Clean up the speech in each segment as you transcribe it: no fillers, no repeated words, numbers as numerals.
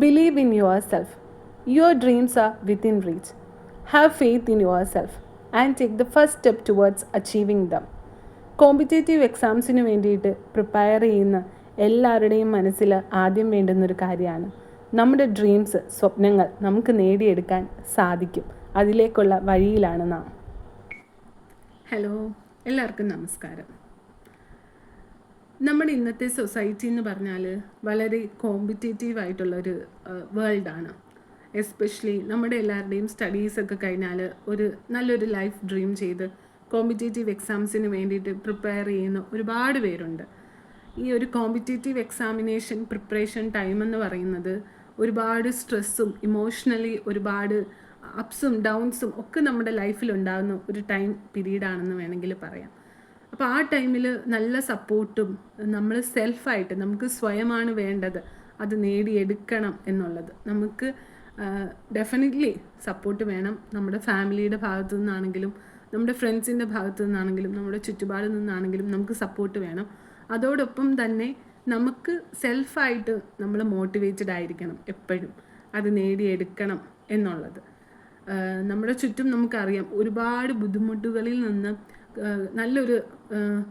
Believe in yourself. Your dreams are within reach. Have faith in yourself and take the first step towards achieving them. Competitive എക്സാംസിന് വേണ്ടിയിട്ട് prepare ചെയ്യുന്ന എല്ലാവരുടെയും മനസ്സിൽ ആദ്യം വേണ്ടുന്നൊരു കാര്യമാണ് നമ്മുടെ ഡ്രീംസ്, സ്വപ്നങ്ങൾ നമുക്ക് നേടിയെടുക്കാൻ സാധിക്കും. അതിലേക്കുള്ള വഴിയിലാണ് നാം. ഹലോ, എല്ലാവർക്കും നമസ്കാരം. നമ്മുടെ ഇന്നത്തെ സൊസൈറ്റി എന്ന് പറഞ്ഞാൽ വളരെ കോമ്പറ്റേറ്റീവ് ആയിട്ടുള്ളൊരു വേൾഡാണ്. എസ്പെഷ്യലി നമ്മുടെ എല്ലാവരുടെയും സ്റ്റഡീസൊക്കെ കഴിഞ്ഞാൽ ഒരു നല്ലൊരു ലൈഫ് ഡ്രീം ചെയ്ത് കോമ്പറ്റേറ്റീവ് എക്സാംസിന് വേണ്ടിയിട്ട് പ്രിപ്പയർ ചെയ്യുന്ന ഒരുപാട് പേരുണ്ട്. ഈ ഒരു കോമ്പറ്റേറ്റീവ് എക്സാമിനേഷൻ പ്രിപ്പറേഷൻ ടൈം എന്ന് പറയുന്നത് ഒരുപാട് സ്ട്രെസ്സും ഇമോഷണലി ഒരുപാട് അപ്സും ഡൗൺസും ഒക്കെ നമ്മുടെ ലൈഫിലുണ്ടാകുന്ന ഒരു ടൈം പീരീഡാണെന്ന് വേണമെങ്കിൽ പറയാം. അപ്പോൾ ആ ടൈമിൽ നല്ല സപ്പോർട്ടും നമ്മൾ സെൽഫായിട്ട് നമുക്ക് സ്വയമാണ് വേണ്ടത് അത് നേടിയെടുക്കണം എന്നുള്ളത്. നമുക്ക് ഡെഫിനറ്റ്ലി സപ്പോർട്ട് വേണം. നമ്മുടെ ഫാമിലിയുടെ ഭാഗത്തു നിന്നാണെങ്കിലും നമ്മുടെ ഫ്രണ്ട്സിൻ്റെ ഭാഗത്തു നിന്നാണെങ്കിലും നമ്മുടെ ചുറ്റുപാടിൽ നിന്നാണെങ്കിലും നമുക്ക് സപ്പോർട്ട് വേണം. അതോടൊപ്പം തന്നെ നമുക്ക് സെൽഫായിട്ട് നമ്മൾ മോട്ടിവേറ്റഡ് ആയിരിക്കണം എപ്പോഴും അത് നേടിയെടുക്കണം എന്നുള്ളത്. നമ്മുടെ ചുറ്റും നമുക്കറിയാം ഒരുപാട് ബുദ്ധിമുട്ടുകളിൽ നിന്ന് നല്ലൊരു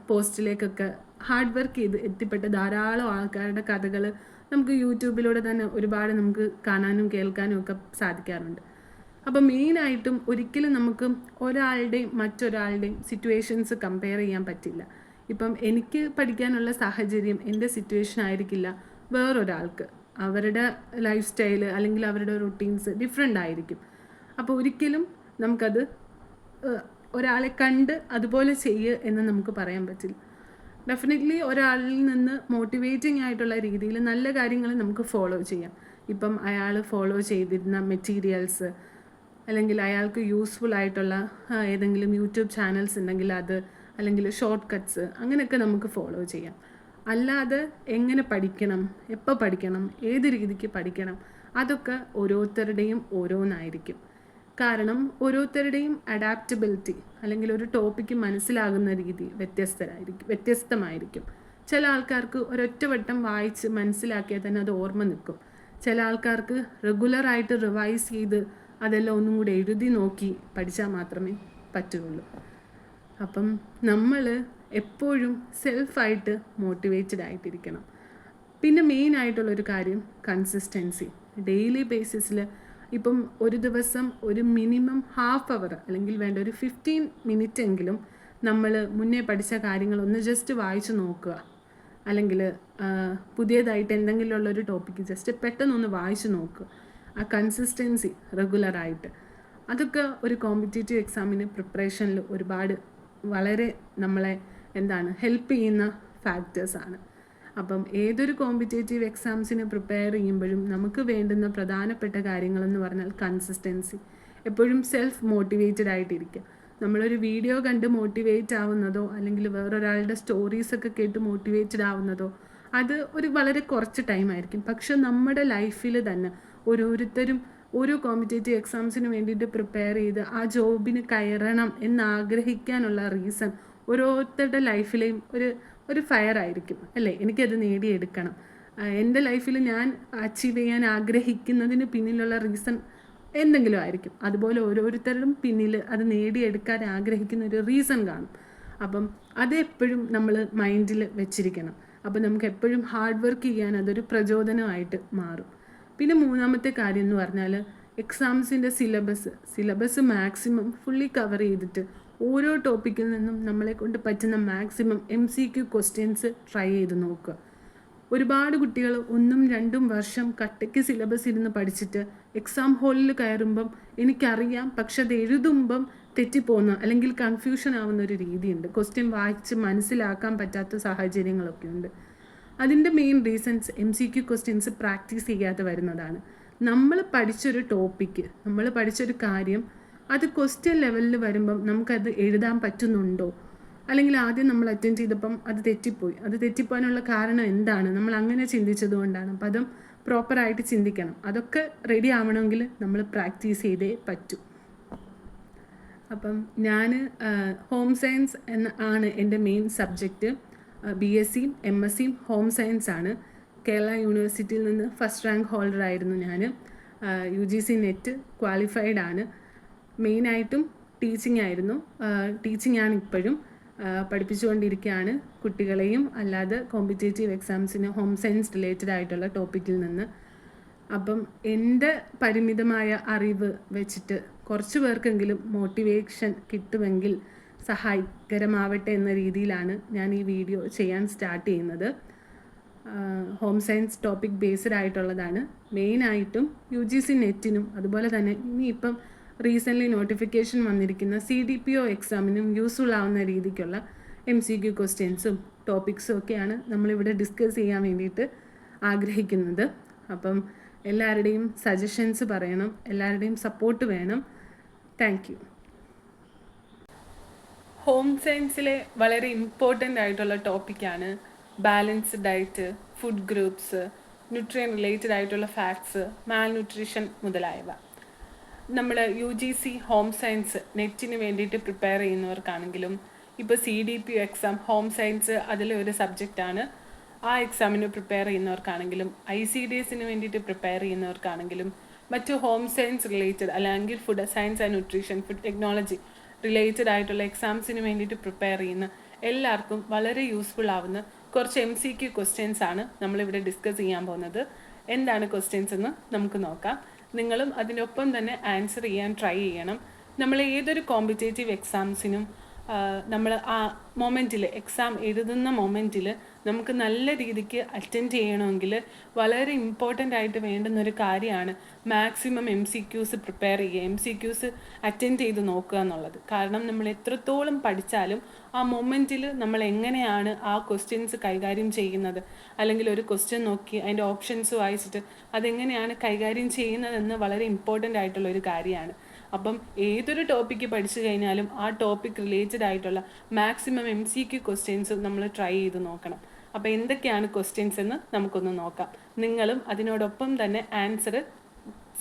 പോസ്റ്റിലേക്കൊക്കെ ഹാർഡ് വർക്ക് ചെയ്ത് എത്തിപ്പെട്ട ധാരാളം ആൾക്കാരുടെ കഥകൾ നമുക്ക് യൂട്യൂബിലൂടെ തന്നെ ഒരുപാട് നമുക്ക് കാണാനും കേൾക്കാനും ഒക്കെ സാധിക്കാറുണ്ട്. അപ്പം മെയിനായിട്ടും ഒരിക്കലും നമുക്ക് ഒരാളുടെയും മറ്റൊരാളുടെയും സിറ്റുവേഷൻസ് കമ്പയർ ചെയ്യാൻ പറ്റില്ല. ഇപ്പം എനിക്ക് പഠിക്കാനുള്ള സാഹചര്യം എൻ്റെ സിറ്റുവേഷൻ ആയിരിക്കില്ല വേറൊരാൾക്ക്. അവരുടെ ലൈഫ് സ്റ്റൈല് അല്ലെങ്കിൽ അവരുടെ റൊട്ടീൻസ് ഡിഫറെൻ്റ് ആയിരിക്കും. അപ്പോൾ ഒരിക്കലും നമുക്കത് ഒരാളെ കണ്ട് അതുപോലെ ചെയ്യുക എന്ന് നമുക്ക് പറയാൻ പറ്റില്ല. ഡെഫിനറ്റ്ലി ഒരാളിൽ നിന്ന് മോട്ടിവേറ്റിംഗ് ആയിട്ടുള്ള രീതിയിൽ നല്ല കാര്യങ്ങൾ നമുക്ക് ഫോളോ ചെയ്യാം. ഇപ്പം അയാൾ ഫോളോ ചെയ്തിരുന്ന മെറ്റീരിയൽസ് അല്ലെങ്കിൽ അയാൾക്ക് യൂസ്ഫുൾ ആയിട്ടുള്ള ഏതെങ്കിലും യൂട്യൂബ് ചാനൽസ് ഉണ്ടെങ്കിൽ അത്, അല്ലെങ്കിൽ ഷോർട്ട് കട്ട്സ്, അങ്ങനെയൊക്കെ നമുക്ക് ഫോളോ ചെയ്യാം. അല്ലാതെ എങ്ങനെ പഠിക്കണം, എപ്പോൾ പഠിക്കണം, ഏത് രീതിക്ക് പഠിക്കണം, അതൊക്കെ ഓരോരുത്തരുടെയും ഓരോന്നായിരിക്കും. കാരണം ഓരോരുത്തരുടെയും അഡാപ്റ്റബിലിറ്റി അല്ലെങ്കിൽ ഒരു ടോപ്പിക്ക് മനസ്സിലാകുന്ന രീതി വ്യത്യസ്തമായിരിക്കും. ചില ആൾക്കാർക്ക് ഒരൊറ്റ വട്ടം വായിച്ച് മനസ്സിലാക്കിയാൽ തന്നെ അത് ഓർമ്മ നിൽക്കും. ചില ആൾക്കാർക്ക് റെഗുലറായിട്ട് റിവൈസ് ചെയ്ത് അതെല്ലാം ഒന്നും കൂടി എഴുതി നോക്കി പഠിച്ചാൽ മാത്രമേ പറ്റുള്ളൂ. അപ്പം നമ്മൾ എപ്പോഴും സെൽഫായിട്ട് മോട്ടിവേറ്റഡ് ആയിട്ടിരിക്കണം. പിന്നെ മെയിൻ ആയിട്ടുള്ളൊരു കാര്യം കൺസിസ്റ്റൻസി. ഡെയിലി ബേസിസിൽ ഇപ്പം ഒരു ദിവസം ഒരു മിനിമം ഹാഫ് അവർ അല്ലെങ്കിൽ വേണ്ട ഒരു 15 മിനിറ്റ് എങ്കിലും നമ്മൾ മുന്നേ പഠിച്ച കാര്യങ്ങളൊന്ന് ജസ്റ്റ് വായിച്ച് നോക്കുക. അല്ലെങ്കിൽ പുതിയതായിട്ട് എന്തെങ്കിലും ഉള്ളൊരു ടോപ്പിക്ക് ജസ്റ്റ് പെട്ടെന്നൊന്ന് വായിച്ച് നോക്കുക. ആ കൺസിസ്റ്റൻസി റെഗുലറായിട്ട് അതൊക്കെ ഒരു കോമ്പറ്റേറ്റീവ് എക്സാമിന് പ്രിപ്പറേഷനിൽ ഒരുപാട് വളരെ നമ്മളെ ഹെൽപ്പ് ചെയ്യുന്ന ഫാക്ടേഴ്സാണ്. അപ്പം ഏതൊരു കോമ്പറ്റേറ്റീവ് എക്സാംസിന് പ്രിപ്പയർ ചെയ്യുമ്പോഴും നമുക്ക് വേണ്ടുന്ന പ്രധാനപ്പെട്ട കാര്യങ്ങളെന്ന് പറഞ്ഞാൽ കൺസിസ്റ്റൻസി. എപ്പോഴും സെൽഫ് മോട്ടിവേറ്റഡ് ആയിട്ടിരിക്കുക. നമ്മളൊരു വീഡിയോ കണ്ട് മോട്ടിവേറ്റ് ആവുന്നതോ അല്ലെങ്കിൽ വേറൊരാളുടെ സ്റ്റോറീസൊക്കെ കേട്ട് മോട്ടിവേറ്റഡ് ആവുന്നതോ അത് ഒരു വളരെ കുറച്ച് ടൈമായിരിക്കും. പക്ഷെ നമ്മുടെ ലൈഫിൽ തന്നെ ഓരോരുത്തരും ഓരോ കോമ്പറ്റേറ്റീവ് എക്സാംസിന് വേണ്ടിയിട്ട് പ്രിപ്പയർ ചെയ്ത് ആ ജോബിന് കയറണം എന്നാഗ്രഹിക്കാനുള്ള റീസൺ ഓരോരുത്തരുടെ ലൈഫിലെയും ഒരു ഫയർ ആയിരിക്കും അല്ലേ. എനിക്കത് നേടിയെടുക്കണം, എൻ്റെ ലൈഫിൽ ഞാൻ അച്ചീവ് ചെയ്യാൻ ആഗ്രഹിക്കുന്നതിന് പിന്നിലുള്ള റീസൺ എന്തെങ്കിലും ആയിരിക്കും. അതുപോലെ ഓരോരുത്തരും പിന്നിൽ അത് നേടിയെടുക്കാൻ ആഗ്രഹിക്കുന്ന ഒരു റീസൺ കാണും. അപ്പം അതെപ്പോഴും നമ്മൾ മൈൻഡിൽ വെച്ചിരിക്കണം. അപ്പം നമുക്ക് എപ്പോഴും ഹാർഡ് വർക്ക് ചെയ്യാൻ അതൊരു പ്രചോദനമായിട്ട് മാറും. പിന്നെ മൂന്നാമത്തെ കാര്യം എന്ന് പറഞ്ഞാൽ എക്സാംസിൻ്റെ സിലബസ് മാക്സിമം ഫുള്ളി കവർ ചെയ്തിട്ട് ഓരോ ടോപ്പിക്കിൽ നിന്നും നമ്മളെ കൊണ്ട് പറ്റുന്ന മാക്സിമം MCQ ക്വസ്റ്റ്യൻസ് ട്രൈ ചെയ്ത് നോക്കുക. ഒരുപാട് കുട്ടികൾ 1-2 വർഷം കട്ടയ്ക്ക് സിലബസ് ഇരുന്ന് പഠിച്ചിട്ട് എക്സാം ഹാളിൽ കയറുമ്പം എനിക്കറിയാം പക്ഷെ അത് എഴുതുമ്പം തെറ്റിപ്പോകുന്ന അല്ലെങ്കിൽ കൺഫ്യൂഷൻ ആവുന്ന ഒരു രീതിയുണ്ട്. ക്വസ്റ്റ്യൻ വായിച്ച് മനസ്സിലാക്കാൻ പറ്റാത്ത സാഹചര്യങ്ങളൊക്കെ ഉണ്ട്. അതിൻ്റെ main reasons MCQ questions practice ചെയ്യാതെ വരുന്നതാണ്. നമ്മൾ പഠിച്ചൊരു ടോപ്പിക്ക്, നമ്മൾ പഠിച്ചൊരു കാര്യം അത് ക്വസ്റ്റ്യൻ ലെവലിൽ വരുമ്പം നമുക്കത് എഴുതാൻ പറ്റുന്നുണ്ടോ, അല്ലെങ്കിൽ ആദ്യം നമ്മൾ അറ്റൻഡ് ചെയ്തപ്പം അത് തെറ്റിപ്പോകാനുള്ള കാരണം എന്താണ്, നമ്മൾ അങ്ങനെ ചിന്തിച്ചത് കൊണ്ടാണ്. അപ്പം അതും പ്രോപ്പറായിട്ട് ചിന്തിക്കണം. അതൊക്കെ റെഡി ആവണമെങ്കിൽ നമ്മൾ പ്രാക്ടീസ് ചെയ്തേ പറ്റൂ. അപ്പം ഞാൻ ഹോം സയൻസ് ആണ് എൻ്റെ main subject. BSc MSc home science ആണ്. കേരള യൂണിവേഴ്സിറ്റിയിൽ നിന്ന് ഫസ്റ്റ് റാങ്ക് ഹോൾഡർ ആയിരുന്നു ഞാൻ. UGC നെറ്റ് ക്വാളിഫൈഡ് ആണ്. മെയിനായിട്ടും ടീച്ചിങ് ആയിരുന്നു. ടീച്ചിങ് ആണ് ഇപ്പോഴും. പഠിപ്പിച്ചുകൊണ്ടിരിക്കുകയാണ് കുട്ടികളെയും അല്ലാതെ കോമ്പറ്റേറ്റീവ് എക്സാംസിന് ഹോം സയൻസ് റിലേറ്റഡ് ആയിട്ടുള്ള ടോപ്പിക്കിൽ നിന്ന്. അപ്പം എൻ്റെ പരിമിതമായ അറിവ് വെച്ചിട്ട് കുറച്ച് പേർക്കെങ്കിലും മോട്ടിവേഷൻ കിട്ടുമെങ്കിൽ സഹായകരമാവട്ടെ എന്ന രീതിയിലാണ് ഞാൻ ഈ വീഡിയോ ചെയ്യാൻ സ്റ്റാർട്ട് ചെയ്യുന്നത്. ഹോം സയൻസ് ടോപ്പിക് ബേസ്ഡ് ആയിട്ടുള്ളതാണ്. മെയിനായിട്ടും UGC നെറ്റിനും അതുപോലെ തന്നെ ഇനിയിപ്പം റീസെൻ്റ്ലി നോട്ടിഫിക്കേഷൻ വന്നിരിക്കുന്ന CDPO എക്സാമിനും യൂസ്ഫുൾ ആവുന്ന രീതിക്കുള്ള MCQ ക്വസ്റ്റ്യൻസും ടോപ്പിക്സും ഒക്കെയാണ് നമ്മളിവിടെ ഡിസ്കസ് ചെയ്യാൻ വേണ്ടിയിട്ട് ആഗ്രഹിക്കുന്നത്. അപ്പം എല്ലാവരുടെയും സജഷൻസ് പറയണം, എല്ലാവരുടെയും സപ്പോർട്ട് വേണം. Thank you. ഹോം സയൻസിലെ വളരെ ഇമ്പോർട്ടൻ്റ് ആയിട്ടുള്ള ടോപ്പിക്കാണ് balanced diet, food groups, nutrient related ആയിട്ടുള്ള ഫാക്ട്സ്, മാൽ ന്യൂട്രീഷൻ മുതലായവ. നമ്മൾ UGC ഹോം സയൻസ് നെറ്റിന് വേണ്ടിയിട്ട് പ്രിപ്പയർ ചെയ്യുന്നവർക്കാണെങ്കിലും ഇപ്പോൾ CDPO എക്സാം ഹോം സയൻസ് അതിലെ ഒരു സബ്ജക്റ്റാണ്. ആ എക്സാമിന് പ്രിപ്പയർ ചെയ്യുന്നവർക്കാണെങ്കിലും ICDSന് വേണ്ടിയിട്ട് പ്രിപ്പയർ ചെയ്യുന്നവർക്കാണെങ്കിലും മറ്റു ഹോം സയൻസ് റിലേറ്റഡ് അല്ലെങ്കിൽ food science and nutrition, food technology related ആയിട്ടുള്ള എക്സാംസിന് വേണ്ടിയിട്ട് പ്രിപ്പയർ ചെയ്യുന്ന എല്ലാവർക്കും വളരെ യൂസ്ഫുൾ ആവുന്ന കുറച്ച് MCQ ക്വസ്റ്റ്യൻസ് ആണ് നമ്മളിവിടെ ഡിസ്കസ് ചെയ്യാൻ പോകുന്നത്. എന്താണ് ക്വസ്റ്റ്യൻസ് എന്ന് നമുക്ക് നോക്കാം. നിങ്ങളും അതിനൊപ്പം തന്നെ ആൻസർ ചെയ്യാൻ ട്രൈ ചെയ്യണം. നമ്മൾ ഏതൊരു കോമ്പറ്റേറ്റീവ് എക്സാംസിനും നമ്മൾ ആ മൊമെൻറ്റിൽ എക്സാം എഴുതുന്ന മൊമെൻറ്റിൽ നമുക്ക് നല്ല രീതിക്ക് അറ്റൻഡ് ചെയ്യണമെങ്കിൽ വളരെ ഇമ്പോർട്ടൻ്റ് ആയിട്ട് വേണ്ടുന്നൊരു കാര്യമാണ് മാക്സിമം MCQs പ്രിപ്പയർ ചെയ്യുക, MCQs അറ്റൻഡ് ചെയ്ത് നോക്കുക എന്നുള്ളത്. കാരണം നമ്മൾ എത്രത്തോളം പഠിച്ചാലും ആ മൊമെൻറ്റിൽ നമ്മൾ എങ്ങനെയാണ് ആ ക്വസ്റ്റ്യൻസ് കൈകാര്യം ചെയ്യുന്നത്, അല്ലെങ്കിൽ ഒരു ക്വസ്റ്റ്യൻ നോക്കി അതിൻ്റെ ഓപ്ഷൻസ് വായിച്ചിട്ട് അതെങ്ങനെയാണ് കൈകാര്യം ചെയ്യുന്നതെന്ന് വളരെ ഇമ്പോർട്ടൻ്റ് ആയിട്ടുള്ളൊരു കാര്യമാണ്. അപ്പം ഏതൊരു ടോപ്പിക്ക് പഠിച്ചു കഴിഞ്ഞാലും ആ ടോപ്പിക് റിലേറ്റഡ് ആയിട്ടുള്ള മാക്സിമം MCQ ക്വസ്റ്റ്യൻസ് നമ്മൾ ട്രൈ ചെയ്ത് നോക്കണം. അപ്പോൾ എന്തൊക്കെയാണ് ക്വസ്റ്റ്യൻസ് എന്ന് നമുക്കൊന്ന് നോക്കാം. നിങ്ങളും അതിനോടൊപ്പം തന്നെ ആൻസർ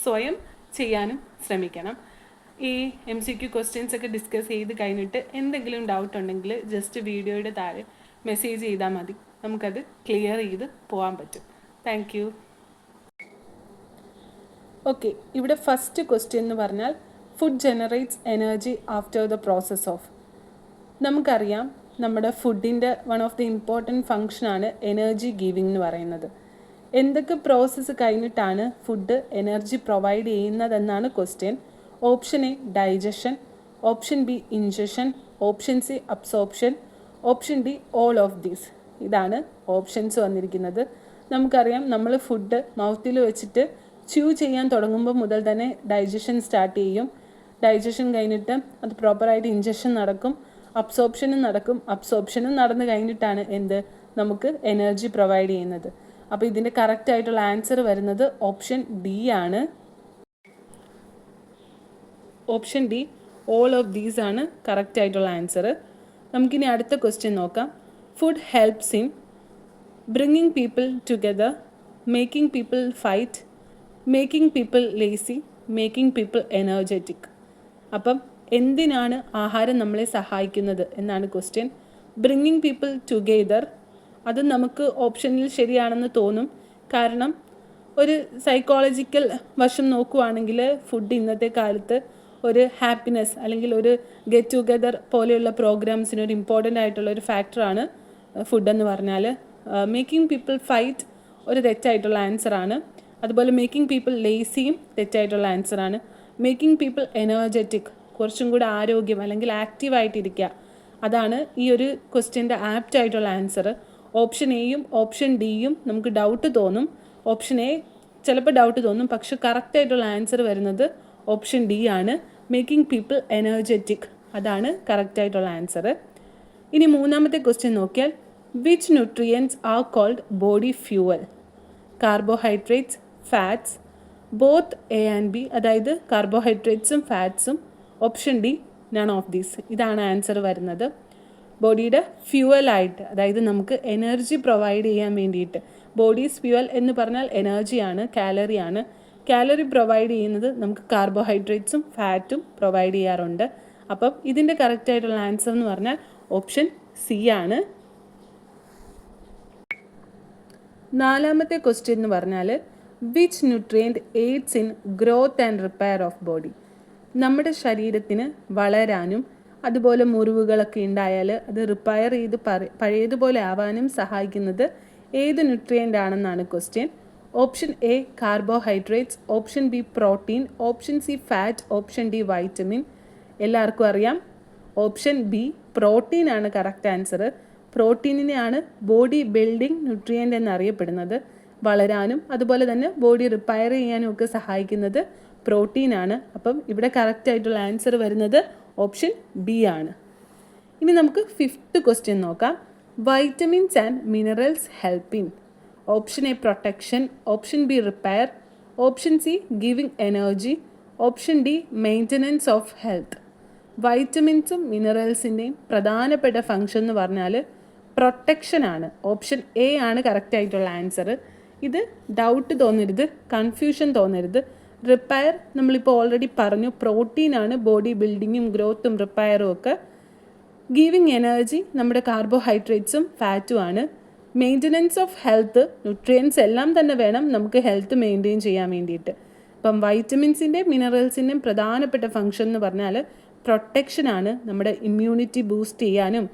സ്വയം ചെയ്യാനും ശ്രമിക്കണം. ഈ MCQ ക്വസ്റ്റ്യൻസ് ഒക്കെ ഡിസ്കസ് ചെയ്ത് കഴിഞ്ഞിട്ട് എന്തെങ്കിലും ഡൗട്ട് ഉണ്ടെങ്കിൽ ജസ്റ്റ് വീഡിയോയുടെ താഴെ മെസ്സേജ് ചെയ്താൽ മതി. നമുക്കത് ക്ലിയർ ചെയ്ത് പോകാൻ പറ്റും. Thank you. ഓക്കെ, ഇവിടെ ഫസ്റ്റ് ക്വസ്റ്റ്യൻ എന്ന് പറഞ്ഞാൽ food generates energy after the process of. നമുക്കറിയാം നമ്മുടെ ഫുഡിൻ്റെ വൺ ഓഫ് ദി ഇമ്പോർട്ടൻറ്റ് ഫങ്ഷനാണ് എനർജി ഗീവിംഗ് എന്ന് പറയുന്നത്. എന്തൊക്കെ പ്രോസസ്സ് കഴിഞ്ഞിട്ടാണ് ഫുഡ് എനർജി പ്രൊവൈഡ് ചെയ്യുന്നതെന്നാണ് question. Option A digestion, option B ingestion, option C absorption, option D all of these. ഇതാണ് ഓപ്ഷൻസ് വന്നിരിക്കുന്നത്. നമുക്കറിയാം നമ്മൾ ഫുഡ് മൗത്തിൽ വെച്ചിട്ട് ച്യൂ ചെയ്യാൻ തുടങ്ങുമ്പോൾ മുതൽ തന്നെ ഡൈജഷൻ സ്റ്റാർട്ട് ചെയ്യും. ഡൈജഷൻ കഴിഞ്ഞിട്ട് അത് പ്രോപ്പറായിട്ട് ഇൻജഷൻ നടക്കും, അബ്സോർപ്ഷനും നടക്കും. അബ്സോർപ്ഷനും നടന്നു കഴിഞ്ഞിട്ടാണ് നമുക്ക് എനർജി പ്രൊവൈഡ് ചെയ്യുന്നത്. അപ്പോൾ ഇതിൻ്റെ കറക്റ്റ് ആയിട്ടുള്ള ആൻസർ വരുന്നത് ഓപ്ഷൻ ഡി ആണ്. Option D all of these ആണ് കറക്റ്റ് ആയിട്ടുള്ള ആൻസർ. നമുക്കിനി അടുത്ത ക്വസ്റ്റ്യൻ നോക്കാം. Food helps in bringing people together, making people fight, making people lazy, making people energetic. അപ്പം എന്തിനാണ് ആഹാരം നമ്മളെ സഹായിക്കുന്നത് എന്നാണ് ക്വസ്റ്റ്യൻ. ബ്രിങ്ങിങ് പീപ്പിൾ ടുഗെദർ, അത് നമുക്ക് ഓപ്ഷനിൽ ശരിയാണെന്ന് തോന്നും. കാരണം ഒരു സൈക്കോളജിക്കൽ വശം നോക്കുവാണെങ്കിൽ ഫുഡ് ഇന്നത്തെ കാലത്ത് ഒരു ഹാപ്പിനെസ് അല്ലെങ്കിൽ ഒരു ഗെറ്റ് ടുഗെദർ പോലെയുള്ള പ്രോഗ്രാംസിന് ഒരു ഇമ്പോർട്ടൻ്റ് ആയിട്ടുള്ള ഒരു ഫാക്ടറാണ് ഫുഡെന്ന് പറഞ്ഞാൽ. മേക്കിംഗ് പീപ്പിൾ ഫൈറ്റ് ഒരു തെറ്റായിട്ടുള്ള ആൻസറാണ്. അതുപോലെ മേക്കിംഗ് പീപ്പിൾ ലേസിയും തെറ്റായിട്ടുള്ള ആൻസറാണ്. മേക്കിംഗ് പീപ്പിൾ എനർജറ്റിക്, കുറച്ചും കൂടെ ആരോഗ്യം അല്ലെങ്കിൽ ആക്റ്റീവായിട്ടിരിക്കുക, അതാണ് ഈ ഒരു ക്വസ്റ്റ്യൻ്റെ ആപ്റ്റ് ആയിട്ടുള്ള ആൻസർ. ഓപ്ഷൻ എയും ഓപ്ഷൻ ഡിയും നമുക്ക് ഡൗട്ട് തോന്നും. ഓപ്ഷൻ എ ചിലപ്പോൾ ഡൗട്ട് തോന്നും, പക്ഷെ കറക്റ്റായിട്ടുള്ള ആൻസർ വരുന്നത് ഓപ്ഷൻ ഡി ആണ്. മേക്കിംഗ് പീപ്പിൾ എനർജറ്റിക്, അതാണ് കറക്റ്റായിട്ടുള്ള ആൻസർ. ഇനി മൂന്നാമത്തെ ക്വസ്റ്റ്യൻ നോക്കിയാൽ which nutrients are called body fuel? Carbohydrates, fats, both A and B, അതായത് കാർബോഹൈഡ്രേറ്റ്സും ഫാറ്റ്സും. Option D none of these. ഇതാണ് ആൻസർ വരുന്നത്. ബോഡിയുടെ ഫ്യൂവലായിട്ട്, അതായത് നമുക്ക് എനർജി പ്രൊവൈഡ് ചെയ്യാൻ വേണ്ടിയിട്ട്. ബോഡീസ് ഫ്യൂവൽ എന്ന് പറഞ്ഞാൽ എനർജിയാണ്, കാലറിയാണ്. കാലറി പ്രൊവൈഡ് ചെയ്യുന്നത് നമുക്ക് കാർബോഹൈഡ്രേറ്റ്സും ഫാറ്റും പ്രൊവൈഡ് ചെയ്യാറുണ്ട്. അപ്പം ഇതിൻ്റെ കറക്റ്റായിട്ടുള്ള ആൻസർ എന്ന് പറഞ്ഞാൽ ഓപ്ഷൻ സി ആണ്. നാലാമത്തെ ക്വസ്റ്റ്യൻ എന്ന് പറഞ്ഞാൽ which nutrient AIDS in growth and repair of body. നമ്മുടെ ശരീരത്തിന് വളരാനും അതുപോലെ മുറിവുകളൊക്കെ ഉണ്ടായാൽ അത് റിപ്പയർ ചെയ്ത് പഴയതുപോലെ ആവാനും സഹായിക്കുന്നത് ഏത് ന്യൂട്രിയൻ്റ് ആണെന്നാണ് question. Option A carbohydrates, option B protein, option C fat, option D vitamin. എല്ലാവർക്കും അറിയാം ഓപ്ഷൻ ബി പ്രോട്ടീൻ ആണ് കറക്റ്റ് ആൻസർ. പ്രോട്ടീനിനെയാണ് ബോഡി ബിൽഡിംഗ് ന്യൂട്രിയൻ്റ് എന്നറിയപ്പെടുന്നത്. വളരാനും അതുപോലെ തന്നെ ബോഡി റിപ്പയർ ചെയ്യാനും ഒക്കെ സഹായിക്കുന്നത് പ്രോട്ടീനാണ്. അപ്പം ഇവിടെ കറക്റ്റ് ആയിട്ടുള്ള ആൻസർ വരുന്നത് ഓപ്ഷൻ ബി ആണ്. ഇനി നമുക്ക് ഫിഫ്ത്ത് ക്വസ്റ്റ്യൻ നോക്കാം. Vitamins and minerals help in. Option A protection, option B repair, option C giving energy, option D maintenance of health. വൈറ്റമിൻസും മിനറൽസിൻ്റെയും പ്രധാനപ്പെട്ട ഫങ്ഷൻ എന്ന് പറഞ്ഞാൽ പ്രൊട്ടക്ഷനാണ്. ഓപ്ഷൻ എ ആണ് കറക്റ്റ് ആയിട്ടുള്ള ആൻസർ. ഇത് ഡൗട്ട് തോന്നരുത്, കൺഫ്യൂഷൻ തോന്നരുത്. റിപ്പയർ നമ്മളിപ്പോൾ ഓൾറെഡി പറഞ്ഞു, പ്രോട്ടീനാണ് ബോഡി ബിൽഡിങ്ങും ഗ്രോത്തും റിപ്പയറും ഒക്കെ. ഗീവിങ് എനർജി നമ്മുടെ കാർബോഹൈഡ്രേറ്റ്സും ഫാറ്റും ആണ്. മെയിൻ്റനൻസ് ഓഫ് ഹെൽത്ത്, ന്യൂട്രിയൻസ് എല്ലാം തന്നെ വേണം നമുക്ക് ഹെൽത്ത് മെയിൻറ്റെയിൻ ചെയ്യാൻ വേണ്ടിയിട്ട്. ഇപ്പം വൈറ്റമിൻസിൻ്റെയും മിനറൽസിൻ്റെയും പ്രധാനപ്പെട്ട ഫങ്ഷൻ എന്ന് പറഞ്ഞാൽ പ്രൊട്ടക്ഷനാണ്. നമ്മുടെ ഇമ്മ്യൂണിറ്റി ബൂസ്റ്റ് ചെയ്യാനും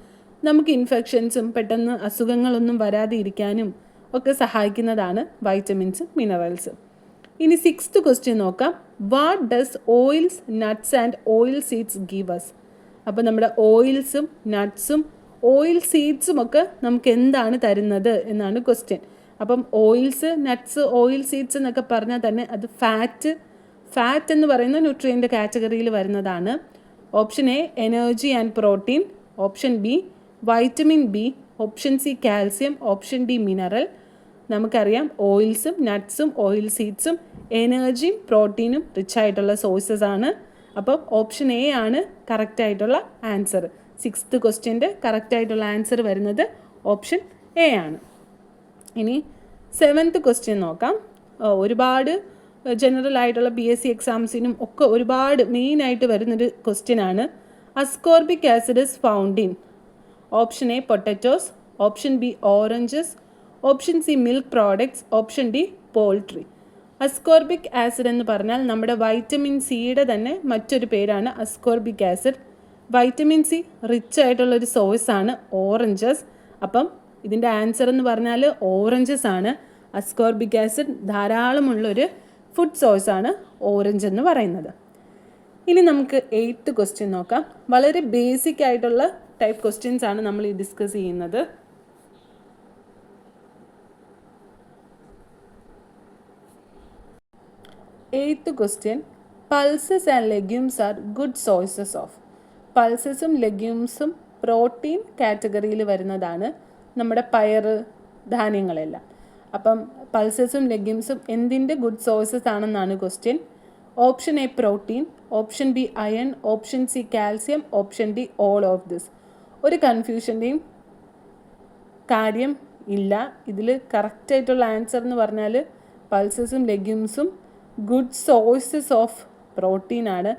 നമുക്ക് ഇൻഫെക്ഷൻസും പെട്ടെന്ന് അസുഖങ്ങളൊന്നും വരാതെ ഇരിക്കാനും ഒക്കെ സഹായിക്കുന്നതാണ് വൈറ്റമിൻസും മിനറൽസും. ഇനി സിക്സ്ത് ക്വസ്റ്റ്യൻ നോക്കാം. What does oils, nuts and oil seeds give us. അപ്പോൾ നമ്മുടെ ഓയിൽസും നട്ട്സും ഓയിൽ സീഡ്സും ഒക്കെ നമുക്ക് എന്താണ് തരുന്നത് എന്നാണ് ക്വസ്റ്റ്യൻ. അപ്പം ഓയിൽസ്, നട്ട്സ്, ഓയിൽ സീഡ്സ് എന്നൊക്കെ പറഞ്ഞാൽ തന്നെ അത് ഫാറ്റ് എന്ന് പറയുന്ന ന്യൂട്രിയൻ്റ് കാറ്റഗറിയിൽ വരുന്നതാണ്. Option A energy and protein, option B vitamin B, option C calcium, option D mineral. നമുക്കറിയാം ഓയിൽസും നട്ട്സും ഓയിൽ സീഡ്സും എനർജിയും പ്രോട്ടീനും റിച്ച് ആയിട്ടുള്ള സോഴ്സസ് ആണ്. അപ്പം ഓപ്ഷൻ എ ആണ് കറക്റ്റ് ആയിട്ടുള്ള ആൻസർ. സിക്സ്ത് ക്വസ്റ്റ്യൻ്റെ കറക്റ്റ് ആയിട്ടുള്ള ആൻസർ വരുന്നത് ഓപ്ഷൻ എ ആണ്. ഇനി സെവൻത്ത് ക്വസ്റ്റ്യൻ നോക്കാം. ഒരുപാട് ജനറൽ ആയിട്ടുള്ള PSC എക്സാംസിനും ഒക്കെ ഒരുപാട് മെയിനായിട്ട് വരുന്നൊരു ക്വസ്റ്റ്യൻ ആണ്. Ascorbic acid is found in. Option A potatoes, option B oranges, option C milk products, option D poultry. Ascorbic acid എന്ന് പറഞ്ഞാൽ നമ്മുടെ വൈറ്റമിൻ സിയുടെ തന്നെ മറ്റൊരു പേരാണ് ascorbic acid. Vitamin C rich ആയിട്ടുള്ളൊരു സോഴ്സാണ് ഓറഞ്ചസ്. അപ്പം ഇതിൻ്റെ ആൻസർ എന്ന് പറഞ്ഞാൽ ഓറഞ്ചസ് ആണ്. അസ്കോർബിക് ആസിഡ് ധാരാളമുള്ളൊരു ഫുഡ് സോഴ്സാണ് ഓറഞ്ച് എന്ന് പറയുന്നത്. ഇനി നമുക്ക് എയ്ത്ത് ക്വസ്റ്റ്യൻ നോക്കാം. വളരെ ബേസിക് ആയിട്ടുള്ള ടൈപ്പ് ക്വസ്റ്റ്യൻസ് ആണ് നമ്മൾ ഈ ഡിസ്കസ് ചെയ്യുന്നത്. Eighth question. Pulses and legumes are good sources of. പൾസസും ലെഗ്യൂംസും പ്രോട്ടീൻ കാറ്റഗറിയിൽ വരുന്നതാണ്. നമ്മുടെ പയറ്, ധാന്യങ്ങളെല്ലാം. അപ്പം പൾസസും ലെഗ്യൂംസും എന്തിൻ്റെ ഗുഡ് സോഴ്സസ് ആണെന്നാണ് question. Option A protein, option B iron, option C calcium, option D all of these. ഒരു കൺഫ്യൂഷൻ്റെയും കാര്യം ഇല്ല. ഇതിൽ കറക്റ്റായിട്ടുള്ള ആൻസർ എന്ന് പറഞ്ഞാൽ പൾസസും ലെഗ്യൂംസും ഗുഡ് സോഴ്സസ് ഓഫ് പ്രോട്ടീനാണ്.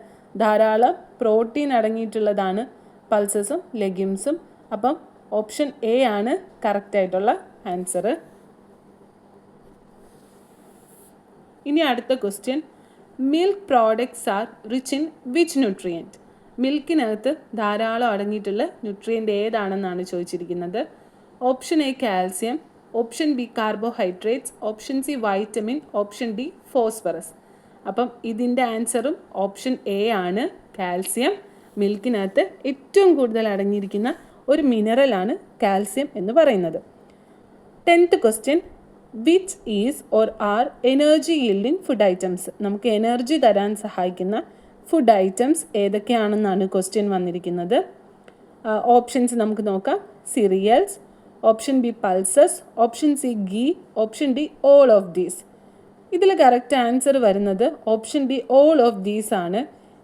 ധാരാളം പ്രോട്ടീൻ അടങ്ങിയിട്ടുള്ളതാണ് പൾസസും ലെഗ്യൂംസും. അപ്പം ഓപ്ഷൻ എ ആണ് കറക്റ്റായിട്ടുള്ള ആൻസർ. ഇനി അടുത്ത question. Milk products are rich in which nutrient. മിൽക്കിനകത്ത് ധാരാളം അടങ്ങിയിട്ടുള്ള ന്യൂട്രിയൻ്റ് ഏതാണെന്നാണ് ചോദിച്ചിരിക്കുന്നത്. Option A calcium, option B carbohydrates, option C vitamin, option D phosphorus. അപ്പം ഇതിൻ്റെ ആൻസറും ഓപ്ഷൻ എ ആണ്, കാൽസ്യം. മിൽക്കിനകത്ത് ഏറ്റവും കൂടുതൽ അടങ്ങിയിരിക്കുന്ന ഒരു മിനറലാണ് കാൽസ്യം എന്ന് പറയുന്നത്. 10th question. Which is or are energy yielding food items. നമുക്ക് എനർജി തരാൻ സഹായിക്കുന്ന ഫുഡ് ഐറ്റംസ് ഏതൊക്കെയാണെന്നാണ് ക്വസ്റ്റ്യൻ വന്നിരിക്കുന്നത്. ഓപ്ഷൻസ് നമുക്ക് നോക്കാം. Cereals, option B pulses, option C ghee, option D all of these. ഇതിൽ കറക്റ്റ് ആൻസർ വരുന്നത് option D all of these ആണ്.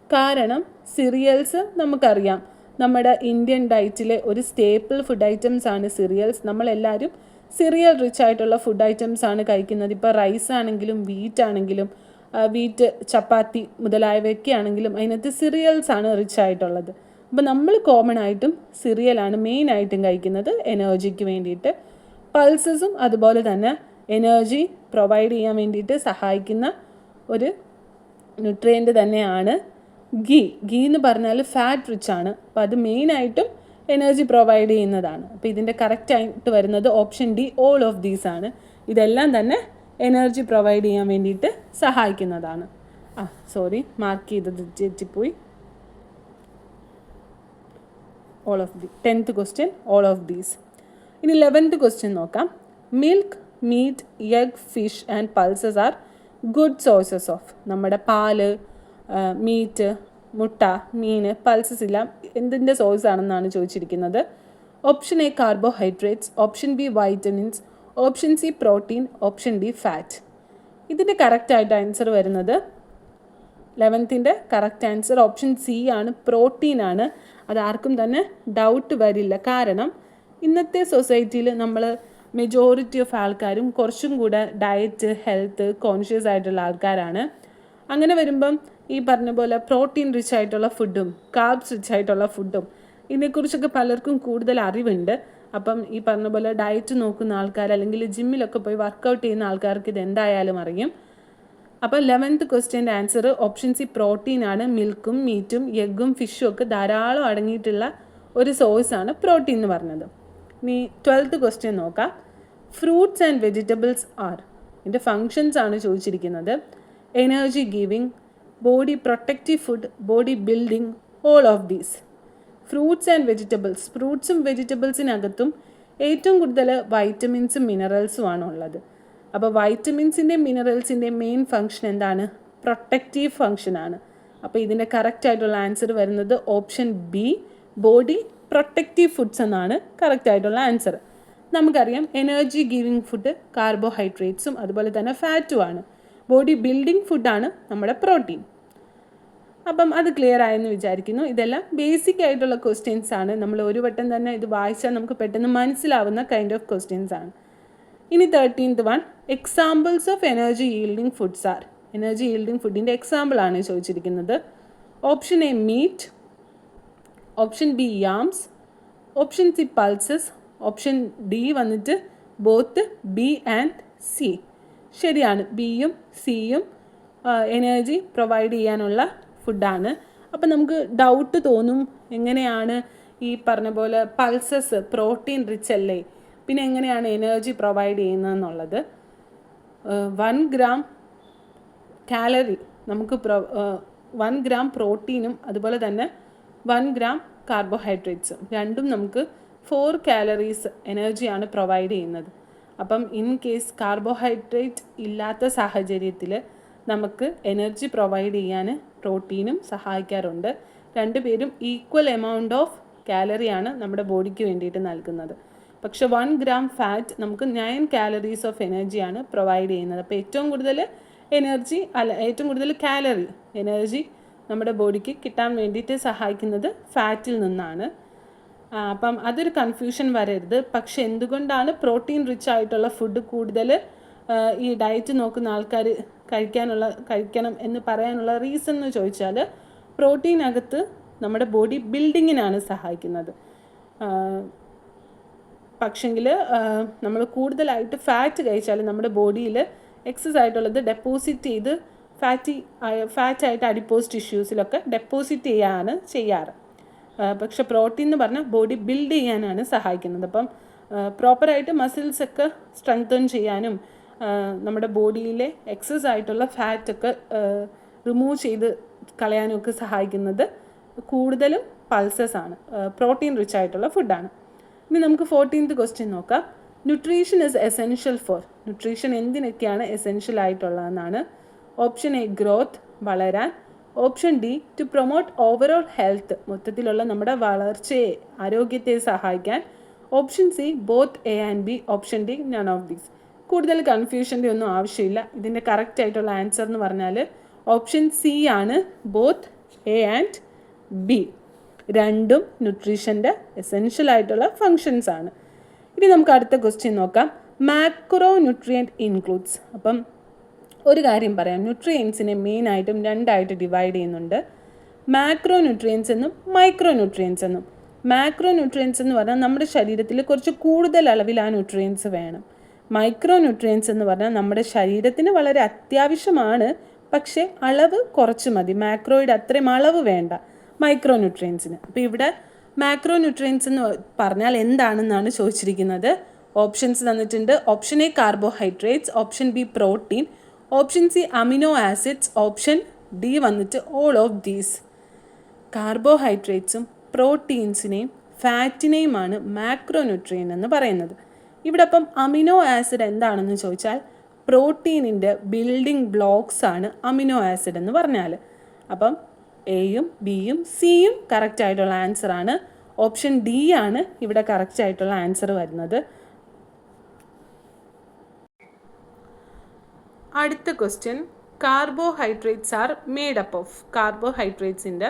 കാരണം സിറിയൽസ് നമുക്കറിയാം, നമ്മുടെ ഇന്ത്യൻ ഡയറ്റിലെ ഒരു സ്റ്റേപ്പിൾ ഫുഡ് ഐറ്റംസ് ആണ് സിറിയൽസ്. നമ്മളെല്ലാവരും സിറിയൽ റിച്ച് ആയിട്ടുള്ള ഫുഡ് ഐറ്റംസ് ആണ് കഴിക്കുന്നത്. ഇപ്പോൾ റൈസ് ആണെങ്കിലും വീറ്റ് ചപ്പാത്തി മുതലായവയൊക്കെ ആണെങ്കിലും അതിനകത്ത് സിറിയൽസ് ആണ് റിച്ച് ആയിട്ടുള്ളത്. അപ്പോൾ നമ്മൾ കോമൺ ആയിട്ടും സിറിയലാണ് മെയിനായിട്ടും കഴിക്കുന്നത് എനർജിക്ക് വേണ്ടിയിട്ട്. പൾസസും അതുപോലെ തന്നെ എനർജി പ്രൊവൈഡ് ചെയ്യാൻ വേണ്ടിയിട്ട് സഹായിക്കുന്ന ഒരു ന്യൂട്രിയൻ്റ് തന്നെയാണ് ഗീ. ഗീ എന്ന് പറഞ്ഞാൽ ഫാറ്റ് റിച്ച് ആണ്. അപ്പോൾ അത് മെയിനായിട്ടും എനർജി പ്രൊവൈഡ് ചെയ്യുന്നതാണ്. അപ്പോൾ ഇതിൻ്റെ കറക്റ്റായിട്ട് വരുന്നത് option D, all of these ആണ്. ഇതെല്ലാം തന്നെ എനർജി പ്രൊവൈഡ് ചെയ്യാൻ വേണ്ടിയിട്ട് സഹായിക്കുന്നതാണ്. മാർക്ക് ചെയ്തത് തെറ്റിപ്പോയി. All of the 10th question all of these. ഇനി 11th ക്വസ്റ്റ്യൻ നോക്കാം. Milk, meat, egg, fish and pulses are good sources of. നമ്മുടെ പാല്, മീറ്റ്, മുട്ട, മീൻ, പൾസസ് എല്ലാം എന്തിൻ്റെ സോഴ്സ് ആണെന്നാണ് ചോദിച്ചിരിക്കുന്നത്. Option A carbohydrates, option B vitamins, option C protein, option D fat. ഇതിൻ്റെ കറക്റ്റായിട്ട് ആൻസർ വരുന്നത് 11th correct answer option C ആണ്, പ്രോട്ടീൻ ആണ്. അതാർക്കും തന്നെ ഡൗട്ട് വരില്ല. കാരണം ഇന്നത്തെ സൊസൈറ്റിയിൽ നമ്മൾ മെജോറിറ്റി ഓഫ് ആൾക്കാരും കുറച്ചും കൂടെ ഡയറ്റ്, ഹെൽത്ത് കോൺഷ്യസ് ആയിട്ടുള്ള ആൾക്കാരാണ്. അങ്ങനെ വരുമ്പം ഈ പറഞ്ഞ പോലെ പ്രോട്ടീൻ റിച്ച് ആയിട്ടുള്ള ഫുഡും കാർബ്സ് റിച്ച് ആയിട്ടുള്ള ഫുഡും ഇതിനെക്കുറിച്ചൊക്കെ പലർക്കും കൂടുതൽ അറിവുണ്ട്. അപ്പം ഈ പറഞ്ഞ പോലെ ഡയറ്റ് നോക്കുന്ന ആൾക്കാർ അല്ലെങ്കിൽ ജിമ്മിലൊക്കെ പോയി വർക്കൗട്ട് ചെയ്യുന്ന ആൾക്കാർക്ക് ഇത് എന്തായാലും അറിയും. അപ്പോൾ 11th ക്വസ്റ്റ്യൻ്റെ ആൻസർ ഓപ്ഷൻ സി പ്രോട്ടീൻ ആണ്. മിൽക്കും മീറ്റും എഗ്ഗും ഫിഷും ഒക്കെ ധാരാളം അടങ്ങിയിട്ടുള്ള ഒരു സോഴ്സാണ് പ്രോട്ടീൻ എന്ന് പറഞ്ഞത്. ഇനി 12th ക്വസ്റ്റ്യൻ നോക്കാം. Fruits and vegetables R. ഇതിൻ്റെ ഫങ്ഷൻസ് ആണ് ചോദിച്ചിരിക്കുന്നത്. Energy giving, body protective food, body building, all of these. Fruits and vegetables. ഫ്രൂട്ട്സും വെജിറ്റബിൾസിനകത്തും ഏറ്റവും കൂടുതൽ വൈറ്റമിൻസും മിനറൽസും ആണ് ഉള്ളത്. അപ്പോൾ വൈറ്റമിൻസിൻ്റെയും മിനറൽസിൻ്റെയും മെയിൻ ഫങ്ഷൻ എന്താണ്? പ്രൊട്ടക്റ്റീവ് ഫങ്ഷനാണ്. അപ്പോൾ ഇതിൻ്റെ കറക്റ്റായിട്ടുള്ള ആൻസർ വരുന്നത് option B, body protective foods എന്നാണ് കറക്റ്റായിട്ടുള്ള ആൻസർ. നമുക്കറിയാം എനർജി ഗിവിങ് ഫുഡ് കാർബോഹൈഡ്രേറ്റ്സും അതുപോലെ തന്നെ ഫാറ്റുമാണ്. ബോഡി ബിൽഡിംഗ് ഫുഡാണ് നമ്മുടെ പ്രോട്ടീൻ. അപ്പം അത് ക്ലിയർ ആയെന്ന് വിചാരിക്കുന്നു. ഇതെല്ലാം ബേസിക് ആയിട്ടുള്ള ക്വസ്റ്റ്യൻസ് ആണ്. നമ്മൾ ഒരു വട്ടം തന്നെ ഇത് വായിച്ചാൽ നമുക്ക് പെട്ടെന്ന് മനസ്സിലാവുന്ന കൈൻഡ് ഓഫ് ക്വസ്റ്റ്യൻസ് ആണ്. ഇനി 13th one, examples of energy yielding foods are. Energy yielding ഫുഡിൻ്റെ എക്സാമ്പിൾ ആണ് ചോദിച്ചിരിക്കുന്നത്. Option A meat, option B yams, option C pulses, option D വന്നിട്ട് ബോത്ത് ബി ആൻഡ് സി. ശരിയാണ്, ബിയും സിയും എനർജി പ്രൊവൈഡ് ചെയ്യാനുള്ള ഫുഡാണ്. അപ്പം നമുക്ക് ഡൗട്ട് തോന്നും, എങ്ങനെയാണ് ഈ പറഞ്ഞ പോലെ പൾസസ് പ്രോട്ടീൻ റിച്ച് അല്ലേ, പിന്നെ എങ്ങനെയാണ് എനർജി പ്രൊവൈഡ് ചെയ്യുന്നതെന്നുള്ളത്. 1 gram കാലറി നമുക്ക് 1 gram പ്രോട്ടീനും അതുപോലെ തന്നെ 1 gram കാർബോഹൈഡ്രേറ്റ്സും രണ്ടും നമുക്ക് 4 calories എനർജിയാണ് പ്രൊവൈഡ് ചെയ്യുന്നത്. അപ്പം ഇൻ കേസ് കാർബോഹൈഡ്രേറ്റ് ഇല്ലാത്ത സാഹചര്യത്തിൽ നമുക്ക് എനർജി പ്രൊവൈഡ് ചെയ്യാൻ പ്രോട്ടീനും സഹായിക്കാറുണ്ട്. രണ്ടുപേരും ഈക്വൽ എമൗണ്ട് ഓഫ് കാലറിയാണ് നമ്മുടെ ബോഡിക്ക് വേണ്ടിയിട്ട് നൽകുന്നത്. പക്ഷെ 1 gram ഫാറ്റ് നമുക്ക് 9 calories ഓഫ് എനർജിയാണ് പ്രൊവൈഡ് ചെയ്യുന്നത്. അപ്പോൾ ഏറ്റവും കൂടുതൽ ഏറ്റവും കൂടുതൽ കാലറി എനർജി നമ്മുടെ ബോഡിക്ക് കിട്ടാൻ വേണ്ടിയിട്ട് സഹായിക്കുന്നത് ഫാറ്റിൽ നിന്നാണ്. അപ്പം അതൊരു കൺഫ്യൂഷൻ വരരുത്. പക്ഷെ എന്തുകൊണ്ടാണ് പ്രോട്ടീൻ റിച്ച് ആയിട്ടുള്ള ഫുഡ് കൂടുതൽ ഈ ഡയറ്റ് നോക്കുന്ന ആൾക്കാർ കഴിക്കണം എന്ന് പറയാനുള്ള റീസൺ എന്ന് ചോദിച്ചാൽ, പ്രോട്ടീനകത്ത് നമ്മുടെ ബോഡി ബിൽഡിങ്ങിനാണ് സഹായിക്കുന്നത്. പക്ഷെങ്കിൽ നമ്മൾ കൂടുതലായിട്ട് ഫാറ്റ് കഴിച്ചാൽ നമ്മുടെ ബോഡിയിൽ എക്സസ് ആയിട്ടുള്ളത് ഡെപ്പോസിറ്റ് ചെയ്ത് ഫാറ്റായിട്ട് അഡിപ്പോസ് ടിഷ്യൂസിലൊക്കെ ഡെപ്പോസിറ്റ് ചെയ്യാറ്. പക്ഷെ പ്രോട്ടീൻ എന്ന് പറഞ്ഞാൽ ബോഡി ബിൽഡ് ചെയ്യാനാണ് സഹായിക്കുന്നത്. അപ്പം പ്രോപ്പറായിട്ട് മസിൽസൊക്കെ സ്ട്രെങ്തൻ ചെയ്യാനും നമ്മുടെ ബോഡിയിലെ എക്സസ് ആയിട്ടുള്ള ഫാറ്റൊക്കെ റിമൂവ് ചെയ്ത് കളയാനും ഒക്കെ സഹായിക്കുന്നത് കൂടുതലും പൾസസ് ആണ്, പ്രോട്ടീൻ റിച്ച് ആയിട്ടുള്ള ഫുഡാണ്. ഇനി നമുക്ക് 14th ക്വസ്റ്റ്യൻ നോക്കാം. Nutrition is essential for. Nutrition എന്തിനൊക്കെയാണ് എസെൻഷ്യൽ ആയിട്ടുള്ളതെന്നാണ്. ഓപ്ഷൻ എ ഗ്രോത്ത്, വളരാൻ. Option D to promote overall health, മൊത്തത്തിലുള്ള നമ്മുടെ വളർച്ചയെ ആരോഗ്യത്തെ സഹായിക്കാൻ. Option C both A and B. Option D none of these. കൂടുതൽ കൺഫ്യൂഷൻ്റെ ഒന്നും ആവശ്യമില്ല. ഇതിൻ്റെ കറക്റ്റ് ആയിട്ടുള്ള ആൻസർ എന്ന് പറഞ്ഞാൽ ഓപ്ഷൻ സി ആണ്, ബോത്ത് എ ആൻഡ് ബി. രണ്ടും ന്യൂട്രീഷൻ്റെ എസെൻഷ്യൽ ആയിട്ടുള്ള ഫങ്ഷൻസ് ആണ്. ഇനി നമുക്ക് അടുത്ത ക്വസ്റ്റ്യൻ നോക്കാം. Macro nutrient includes. അപ്പം ഒരു കാര്യം പറയാം, ന്യൂട്രിയൻസിനെ മെയിനായിട്ടും രണ്ടായിട്ട് ഡിവൈഡ് ചെയ്യുന്നുണ്ട്. മാക്രോ ന്യൂട്രിയൻസ് എന്നും മൈക്രോ ന്യൂട്രിയൻസ് എന്നും. മാക്രോ ന്യൂട്രിയൻസ് എന്ന് പറഞ്ഞാൽ നമ്മുടെ ശരീരത്തിൽ കുറച്ച് കൂടുതൽ അളവിൽ ആ ന്യൂട്രിയൻസ് വേണം. മൈക്രോ ന്യൂട്രിയൻസ് എന്ന് പറഞ്ഞാൽ നമ്മുടെ ശരീരത്തിന് വളരെ അത്യാവശ്യമാണ്, പക്ഷേ അളവ് കുറച്ച് മതി. മാക്രോയുടെ അത്രയും അളവ് വേണ്ട മൈക്രോ ന്യൂട്രിയൻസിന്. അപ്പോൾ ഇവിടെ മാക്രോ ന്യൂട്രിയൻസ് എന്ന് പറഞ്ഞാൽ എന്താണെന്നാണ് ചോദിച്ചിരിക്കുന്നത്. ഓപ്ഷൻസ് തന്നിട്ടുണ്ട്. Option A carbohydrates, option B protein, option C amino acids, option D വന്നിട്ട് ഓൾ ഓഫ് ദീസ്. കാർബോഹൈഡ്രേറ്റ്സും പ്രോട്ടീൻസിനെയും ഫാറ്റിനെയുമാണ് മാക്രോ ന്യൂട്രിയൻ എന്ന് പറയുന്നത്. ഇവിടെ അപ്പം അമിനോ ആസിഡ് എന്താണെന്ന് ചോദിച്ചാൽ പ്രോട്ടീനിൻ്റെ ബിൽഡിംഗ് ബ്ലോക്സ് ആണ് അമിനോ ആസിഡ് എന്ന് പറഞ്ഞാൽ. അപ്പം എയും ബിയും സിയും കറക്റ്റ് ആയിട്ടുള്ള ആൻസറാണ്. ഓപ്ഷൻ ഡി ആണ് ഇവിടെ കറക്റ്റ് ആയിട്ടുള്ള ആൻസർ വരുന്നത്. അടുത്ത question, carbohydrates are made up of. കാർബോഹൈഡ്രേറ്റ്സിൻ്റെ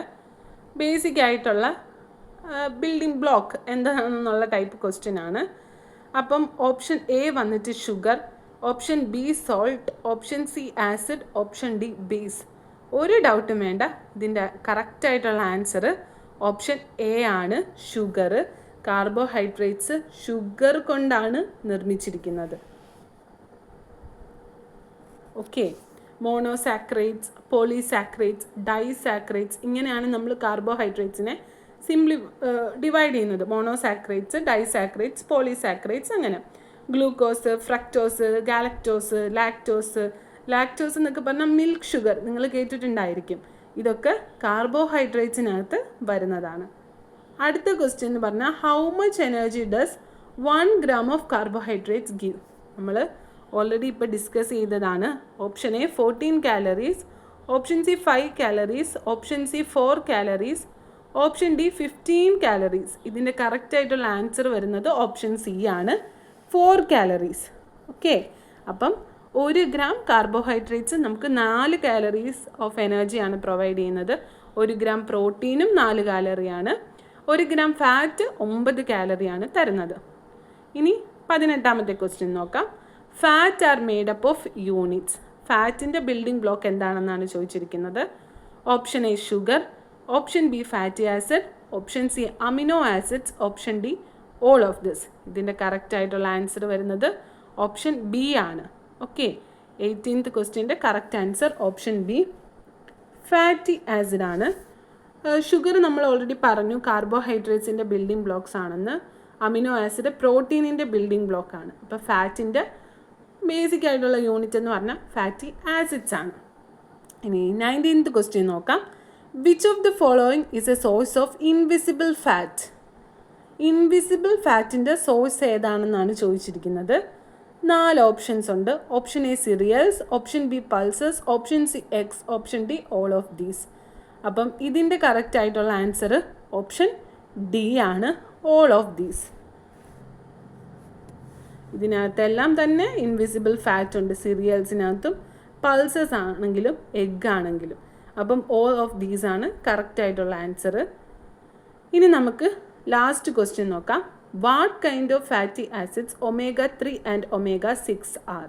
ബേസിക് ആയിട്ടുള്ള ബിൽഡിംഗ് ബ്ലോക്ക് എന്താണെന്നുള്ള ടൈപ്പ് ക്വസ്റ്റ്യൻ ആണ്. അപ്പം ഓപ്ഷൻ എ വന്നിട്ട് sugar, option B salt, option C acid, option D base. ഒരു ഡൗട്ടും വേണ്ട, ഇതിൻ്റെ കറക്റ്റായിട്ടുള്ള ആൻസർ ഓപ്ഷൻ എ ആണ്, ഷുഗർ. കാർബോഹൈഡ്രേറ്റ്സ് ഷുഗർ കൊണ്ടാണ് നിർമ്മിച്ചിരിക്കുന്നത്. ഓക്കെ, മോണോസാക്രൈറ്റ്സ്, പോളിസാക്രൈറ്റ്സ്, ഡൈസാക്രൈറ്റ്സ്, ഇങ്ങനെയാണ് നമ്മൾ കാർബോഹൈഡ്രേറ്റ്സിനെ സിംപ്ലി ഡിവൈഡ് ചെയ്യുന്നത്. മോണോസാക്രൈറ്റ്സ്, ഡൈസാക്രൈറ്റ്സ്, പോളിസാക്രൈറ്റ്സ്, അങ്ങനെ. ഗ്ലൂക്കോസ്, ഫ്രക്ടോസ്, ഗാലക്ടോസ്, ലാക്ടോസ് എന്നൊക്കെ പറഞ്ഞാൽ മിൽക്ക് ഷുഗർ, നിങ്ങൾ കേട്ടിട്ടുണ്ടായിരിക്കും. ഇതൊക്കെ കാർബോഹൈഡ്രേറ്റ്സിനകത്ത് വരുന്നതാണ്. അടുത്ത ക്വസ്റ്റ്യൻ എന്ന് പറഞ്ഞാൽ how much energy does 1 gram of carbohydrates give. നമ്മൾ ഓൾറെഡി ഇപ്പോൾ ഡിസ്കസ് ചെയ്തതാണ്. Option A 14 calories, option C 5 calories, option C 4 calories, option D 15 calories. ഇതിൻ്റെ കറക്റ്റ് ആയിട്ടുള്ള ആൻസർ വരുന്നത് ഓപ്ഷൻ സി ആണ്, 4 calories. ഓക്കെ, അപ്പം 1 gram കാർബോഹൈഡ്രേറ്റ്സ് നമുക്ക് 4 calories ഓഫ് എനർജിയാണ് പ്രൊവൈഡ് ചെയ്യുന്നത്. 1 gram പ്രോട്ടീനും 4 കാലറിയാണ്. 1 gram ഫാറ്റ് 9 കാലറിയാണ് തരുന്നത്. ഇനി 18ാമത്തെ ക്വസ്റ്റ്യൻ നോക്കാം. Fat are made up of units. ഫാറ്റിൻ്റെ ബിൽഡിംഗ് ബ്ലോക്ക് എന്താണെന്നാണ് ചോദിച്ചിരിക്കുന്നത്. Option A sugar, option B fatty acid, option C amino acids, option D all of these. ഇതിൻ്റെ കറക്റ്റ് ആയിട്ടുള്ള ആൻസർ വരുന്നത് ഓപ്ഷൻ ബി ആണ്. ഓക്കെ, 18th ക്വസ്റ്റ്യൻ്റെ correct answer option B, fatty acid ആണ്. Sugar നമ്മൾ already പറഞ്ഞു കാർബോഹൈഡ്രേറ്റ്സിൻ്റെ ബിൽഡിംഗ് ബ്ലോക്സ് ആണെന്ന്. അമിനോ ആസിഡ് പ്രോട്ടീനിൻ്റെ ബിൽഡിംഗ് ബ്ലോക്ക് ആണ്. അപ്പോൾ ഫാറ്റിൻ്റെ ബേസിക് ആയിട്ടുള്ള യൂണിറ്റ് എന്ന് പറഞ്ഞാൽ ഫാറ്റി ആസിഡ്സ് ആണ്. ഇനി 19th ക്വസ്റ്റ്യൻ നോക്കാം. Which of the following is a source of invisible fat. Invisible ഫാറ്റിൻ്റെ സോഴ്സ് ഏതാണെന്നാണ് ചോദിച്ചിരിക്കുന്നത്. 4 ഓപ്ഷൻസ് ഉണ്ട്. Option A cereals, option B pulses, option C eggs, option D all of these. അപ്പം ഇതിൻ്റെ correct ആയിട്ടുള്ള ആൻസർ ഓപ്ഷൻ ഡി ആണ്, all of these. ഇതിനകത്തെല്ലാം തന്നെ ഇൻവിസിബിൾ ഫാറ്റ് ഉണ്ട്, സിറിയൽസിനകത്തും പൾസസ് ആണെങ്കിലും എഗ് ആണെങ്കിലും. അപ്പം ഓൾ ഓഫ് ദീസ് ആണ് കറക്റ്റ് ആയിട്ടുള്ള ആൻസർ. ഇനി നമുക്ക് ലാസ്റ്റ് ക്വസ്റ്റ്യൻ നോക്കാം. What kind of fatty acids omega-3 and omega-6 are.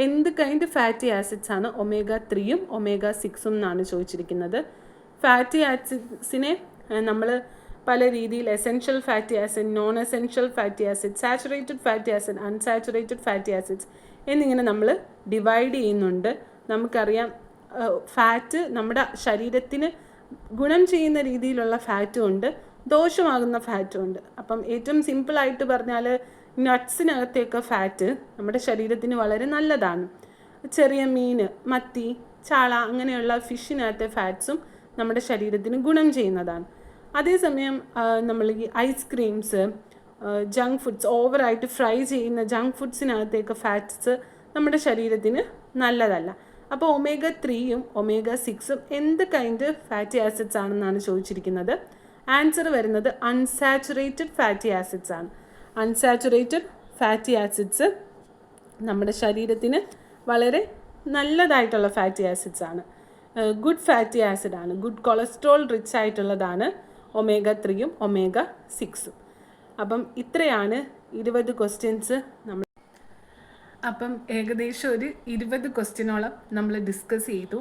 എന്ത് കൈൻഡ് ഫാറ്റി ആസിഡ്സ് ആണ് omega-3ഉം omega-6ഉം എന്നാണ് ചോദിച്ചിരിക്കുന്നത്. ഫാറ്റി ആസിഡ്സിനെ നമ്മൾ പല രീതിയിൽ essential fatty acid, non essential fatty acid, saturated fatty acid, unsaturated fatty acids എന്നിങ്ങനെ നമ്മൾ ഡിവൈഡ് ചെയ്യുന്നുണ്ട്. നമുക്കറിയാം ഫാറ്റ് നമ്മുടെ ശരീരത്തിന് ഗുണം ചെയ്യുന്ന രീതിയിലുള്ള ഫാറ്റും ഉണ്ട്, ദോഷമാകുന്ന ഫാറ്റും ഉണ്ട്. അപ്പം ഏറ്റവും സിമ്പിളായിട്ട് പറഞ്ഞാൽ നട്ട്സിനകത്തേക്ക് ഫാറ്റ് നമ്മുടെ ശരീരത്തിന് വളരെ നല്ലതാണ്. ചെറിയ മീൻ, മത്തി, ചാള അങ്ങനെയുള്ള ഫിഷിനകത്തെ ഫാറ്റ്സും നമ്മുടെ ശരീരത്തിന് ഗുണം ചെയ്യുന്നതാണ്. അതേസമയം നമ്മൾ ഈ ഐസ്ക്രീംസ്, ജങ്ക് ഫുഡ്സ്, ഓവറായിട്ട് ഫ്രൈ ചെയ്യുന്ന ജങ്ക് ഫുഡ്സിനകത്തേക്ക് ഫാറ്റ്സ് നമ്മുടെ ശരീരത്തിന് നല്ലതല്ല. അപ്പോൾ omega-3ഉം omega-6ഉം എന്ത് കൈൻഡ് ഫാറ്റി ആസിഡ്സ് ആണെന്നാണ് ചോദിച്ചിരിക്കുന്നത്. ആൻസർ വരുന്നത് അൺസാച്ചുറേറ്റഡ് ഫാറ്റി ആസിഡ്സ് ആണ്. അൺസാച്ചുറേറ്റഡ് ഫാറ്റി ആസിഡ്സ് നമ്മുടെ ശരീരത്തിന് വളരെ നല്ലതായിട്ടുള്ള ഫാറ്റി ആസിഡ്സ് ആണ്. ഗുഡ് ഫാറ്റി ആസിഡാണ്, ഗുഡ് കൊളസ്ട്രോൾ റിച്ച് ആയിട്ടുള്ളതാണ് omega-3ഉം omega-6ഉം. അപ്പം ഇത്രയാണ് 20 ക്വസ്റ്റ്യൻസ് നമ്മൾ. അപ്പം ഏകദേശം ഒരു 20 ക്വസ്റ്റ്യനോളം നമ്മൾ ഡിസ്കസ് ചെയ്തു.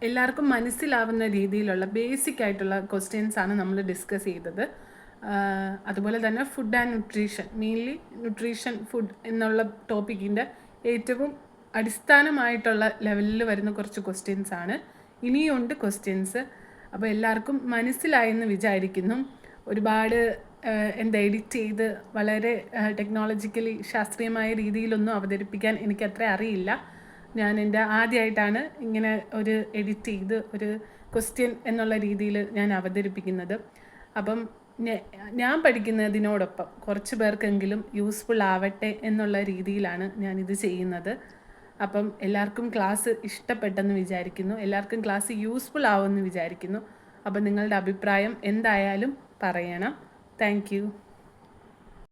എല്ലാവർക്കും മനസ്സിലാവുന്ന രീതിയിലുള്ള ബേസിക് ആയിട്ടുള്ള ക്വസ്റ്റ്യൻസ് ആണ് നമ്മൾ ഡിസ്കസ് ചെയ്തത്. അതുപോലെ തന്നെ food and nutrition, mainly nutrition food എന്നുള്ള ടോപ്പിക്കിൻ്റെ ഏറ്റവും അടിസ്ഥാനമായിട്ടുള്ള ലെവലിൽ വരുന്ന കുറച്ച് ക്വസ്റ്റ്യൻസ് ആണ്. ഇനിയുണ്ട് ക്വസ്റ്റ്യൻസ്. അപ്പോൾ എല്ലാവർക്കും മനസ്സിലായെന്ന് വിചാരിക്കുന്നു. ഒരുപാട് എഡിറ്റ് ചെയ്ത് വളരെ ടെക്നോളജിക്കലി ശാസ്ത്രീയമായ രീതിയിലൊന്നും അവതരിപ്പിക്കാൻ എനിക്കത്ര അറിയില്ല. ഞാൻ ആദ്യമായിട്ടാണ് ഇങ്ങനെ ഒരു എഡിറ്റ് ചെയ്ത് ഒരു ക്വസ്റ്റ്യൻ എന്നുള്ള രീതിയിൽ ഞാൻ അവതരിപ്പിക്കുന്നത്. അപ്പം ഞാൻ പഠിക്കുന്നതിനോടൊപ്പം കുറച്ച് പേർക്കെങ്കിലും യൂസ്ഫുൾ ആവട്ടെ എന്നുള്ള രീതിയിലാണ് ഞാനിത് ചെയ്യുന്നത്. അപ്പം എല്ലാവർക്കും ക്ലാസ് ഇഷ്ടപ്പെട്ടെന്ന് വിചാരിക്കുന്നു, എല്ലാവർക്കും ക്ലാസ് യൂസ്ഫുൾ ആവുമെന്ന് വിചാരിക്കുന്നു. അപ്പം നിങ്ങളുടെ അഭിപ്രായം എന്തായാലും പറയണം. Thank you.